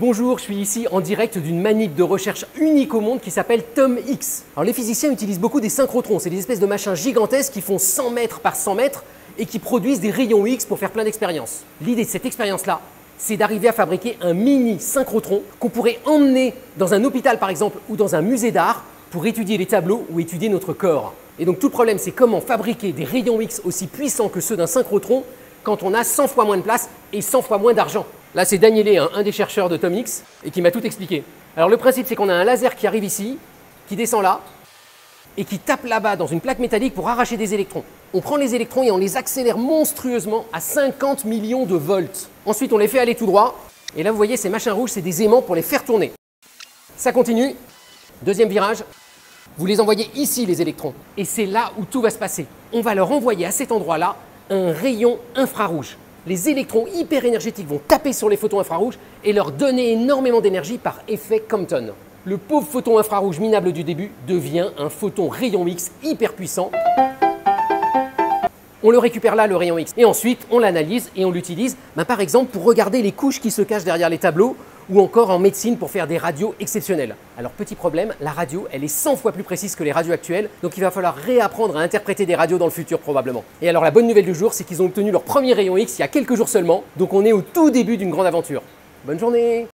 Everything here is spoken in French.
Bonjour, je suis ici en direct d'une manip de recherche unique au monde qui s'appelle TOM-X. Alors les physiciens utilisent beaucoup des synchrotrons, c'est des espèces de machins gigantesques qui font 100 mètres par 100 mètres et qui produisent des rayons X pour faire plein d'expériences. L'idée de cette expérience-là, c'est d'arriver à fabriquer un mini synchrotron qu'on pourrait emmener dans un hôpital par exemple ou dans un musée d'art pour étudier les tableaux ou étudier notre corps. Et donc tout le problème, c'est comment fabriquer des rayons X aussi puissants que ceux d'un synchrotron quand on a 100 fois moins de place et 100 fois moins d'argent. Là, c'est Danielé, un des chercheurs de TOM-X, et qui m'a tout expliqué. Alors le principe, c'est qu'on a un laser qui arrive ici, qui descend là, et qui tape là-bas dans une plaque métallique pour arracher des électrons. On prend les électrons et on les accélère monstrueusement à 50 millions de volts. Ensuite, on les fait aller tout droit, et là, vous voyez, ces machins rouges, c'est des aimants pour les faire tourner. Ça continue. Deuxième virage. Vous les envoyez ici, les électrons. Et c'est là où tout va se passer. On va leur envoyer à cet endroit-là un rayon infrarouge. Les électrons hyper énergétiques vont taper sur les photons infrarouges et leur donner énormément d'énergie par effet Compton. Le pauvre photon infrarouge minable du début devient un photon rayon X hyper puissant. On le récupère là, le rayon X, et ensuite on l'analyse et on l'utilise par exemple pour regarder les couches qui se cachent derrière les tableaux ou encore en médecine pour faire des radios exceptionnelles. Alors petit problème, la radio elle est 100 fois plus précise que les radios actuelles, donc il va falloir réapprendre à interpréter des radios dans le futur probablement. Et alors la bonne nouvelle du jour, c'est qu'ils ont obtenu leur premier rayon X il y a quelques jours seulement, donc on est au tout début d'une grande aventure. Bonne journée!